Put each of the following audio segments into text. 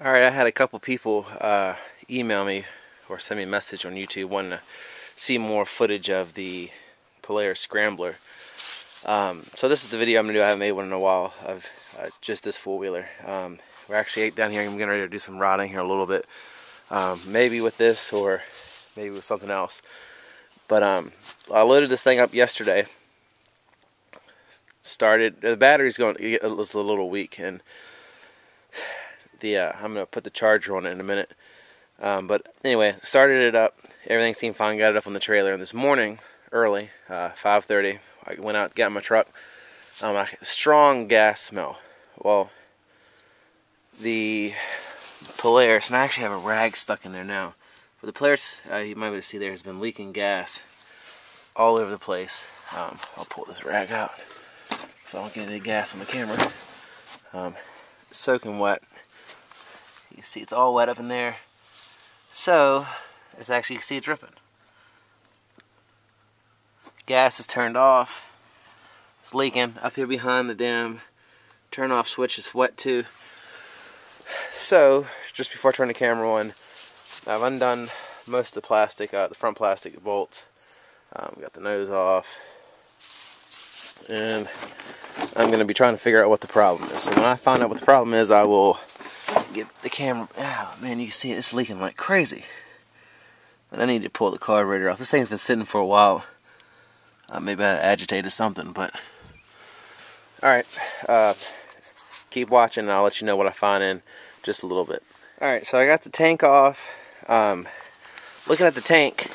Alright, I had a couple people email me or send me a message on YouTube wanting to see more footage of the Polaris Scrambler. So this is the video I'm going to do. I haven't made one in a while of just this four-wheeler. We're actually down here. I'm getting ready to do some riding here a little bit. Maybe with this or maybe with something else. But I loaded this thing up yesterday. The battery's going. It was a little weak, and I'm gonna put the charger on it in a minute. But anyway, started it up. Everything seemed fine. Got it up on the trailer. And this morning, early, 5:30, I went out, got in my truck. I had a strong gas smell. Well, the Polaris, and I actually have a rag stuck in there now. But the Polaris, you might be able to see there, has been leaking gas all over the place. I'll pull this rag out so I don't get any gas on the camera. It's soaking wet. You can see it's all wet up in there. So, it's actually, you can see it dripping. Gas is turned off. It's leaking. Up here behind the damn turn off switch is wet too. So, just before I turn the camera on, I've undone most of the plastic, the front plastic bolts. We got the nose off. And I'm going to be trying to figure out what the problem is. So when I find out what the problem is, I will get the camera. Oh man, you can see it's leaking like crazy. And I need to pull the carburetor off. This thing's been sitting for a while. Maybe I agitated something, but alright. Keep watching and I'll let you know what I find in just a little bit. Alright, so I got the tank off. Looking at the tank,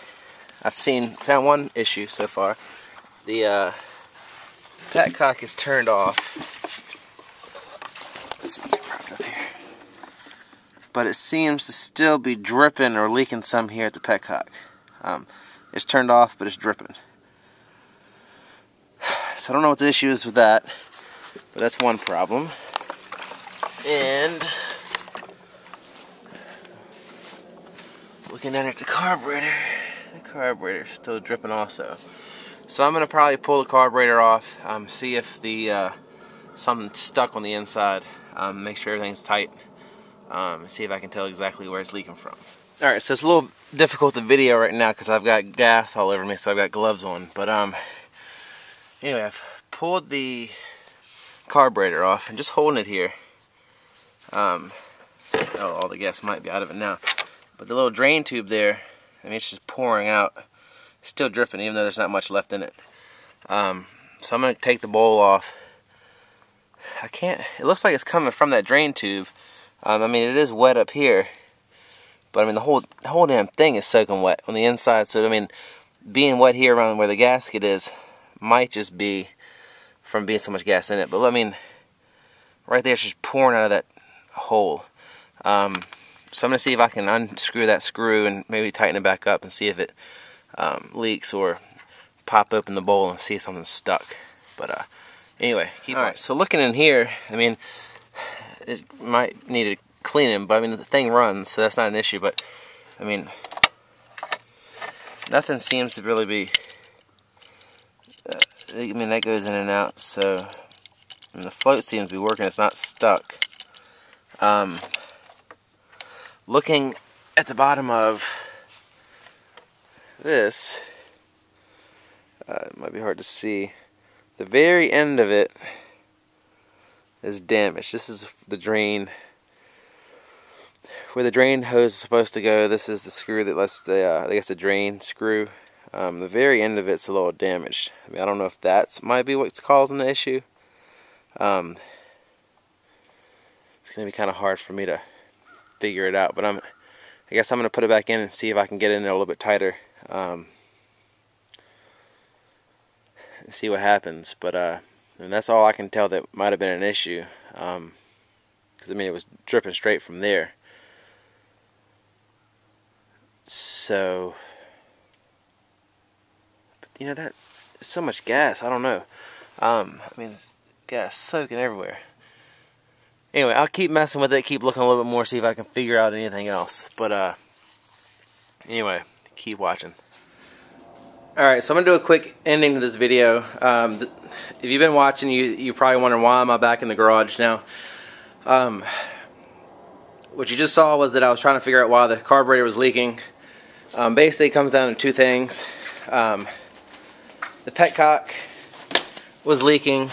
I've found one issue so far. The petcock is turned off. Let's see, get right up here. But it seems to still be dripping or leaking some here at the petcock. It's turned off, but it's dripping. So I don't know what the issue is with that, but that's one problem. And looking down at the carburetor's still dripping also. So I'm gonna probably pull the carburetor off, see if something's stuck on the inside, make sure everything's tight, and see if I can tell exactly where it's leaking from. Alright, so it's a little difficult to video right now because I've got gas all over me, so I've got gloves on. But anyway, I've pulled the carburetor off and just holding it here. All the gas might be out of it now. But the little drain tube there, I mean, it's just pouring out. It's still dripping, even though there's not much left in it. So I'm going to take the bowl off. It looks like it's coming from that drain tube. I mean, it is wet up here. But I mean, the whole damn thing is soaking wet on the inside. So I mean, being wet here around where the gasket is might just be from being so much gas in it. But I mean, right there it's just pouring out of that hole. So I'm going to see if I can unscrew that screw and maybe tighten it back up and see if it leaks, or pop open the bowl and see if something's stuck. But anyway, alright, so looking in here, I mean, it might need a cleaning, but I mean, the thing runs, so that's not an issue. But I mean, nothing seems to really be, I mean, that goes in and out, so I mean, the float seems to be working, it's not stuck. Looking at the bottom of this, it might be hard to see. The very end of it is damaged. This is the drain, where the drain hose is supposed to go. This is the screw that lets the drain screw. The very end of it's a little damaged. I mean, I don't know if that might be what's causing the issue. It's going to be kind of hard for me to figure it out, but I guess I'm going to put it back in and see if I can get in there a little bit tighter. And see what happens. But and that's all I can tell that might have been an issue, because I mean, it was dripping straight from there. So, but you know, that is so much gas, I don't know. I mean, there's gas soaking everywhere. Anyway, I'll keep messing with it, keep looking a little bit more, see if I can figure out anything else. But anyway, keep watching. Alright, so I'm going to do a quick ending to this video. If you've been watching, you're probably wondering, why am I back in the garage now? what you just saw was that I was trying to figure out why the carburetor was leaking. Basically, it comes down to two things. The petcock was leaking.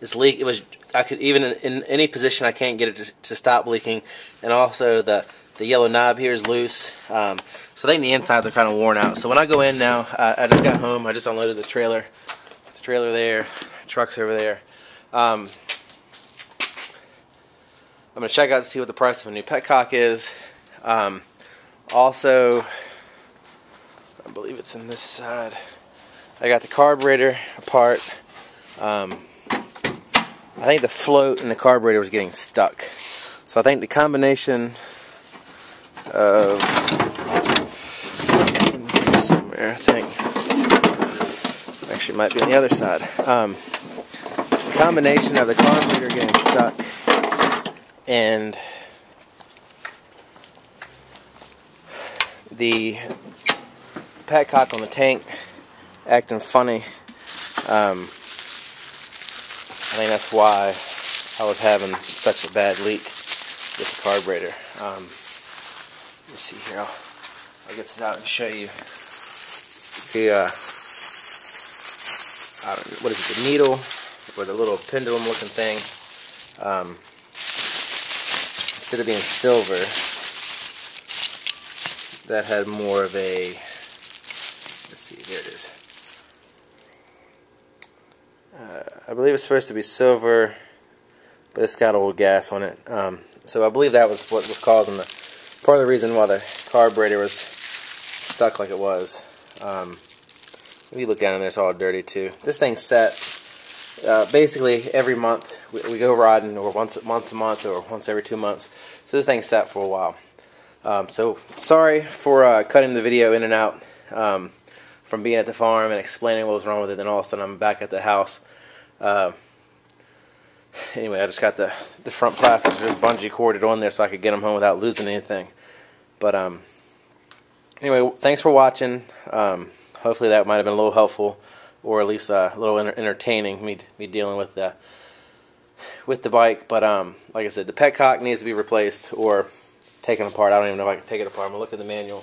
It was. I could even in any position I can't get it to stop leaking, and also the yellow knob here is loose. So I think the insides are kind of worn out. So when I go in now, I just got home. I just unloaded the trailer. There's a trailer there. Truck's over there. I'm gonna check out to see what the price of a new petcock is. Also, I believe it's in this side. I got the carburetor apart. I think the float in the carburetor was getting stuck. So I think the combination of somewhere, I think actually it might be on the other side. The combination of the carburetor getting stuck and the petcock on the tank acting funny. I think that's why I was having such a bad leak with the carburetor. Let me see here. I'll get this out and show you. The I don't know, what is it? The needle or the little pendulum looking thing. Instead of being silver, that had more of a. Let's see. There it is. I believe it's supposed to be silver, but it's got old gas on it. So I believe that was what was causing part of the reason why the carburetor was stuck like it was. If you look down in there, it's all dirty too. This thing's set. Basically, every month we go riding, or once a month, or once every 2 months. So this thing's set for a while. So sorry for cutting the video in and out from being at the farm and explaining what was wrong with it. Then all of a sudden I'm back at the house. Anyway, I just got the front plastics just bungee corded on there so I could get them home without losing anything. But anyway, thanks for watching. Hopefully that might have been a little helpful, or at least a little entertaining. Me dealing with the bike. But like I said, the petcock needs to be replaced or taken apart. I don't even know if I can take it apart. I'm gonna look at the manual,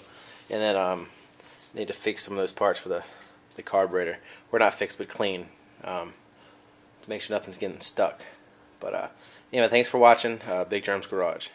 and then need to fix some of those parts for the carburetor. We're not fixed, but clean. To make sure nothing's getting stuck. But anyway, thanks for watching Big Germ's Garage.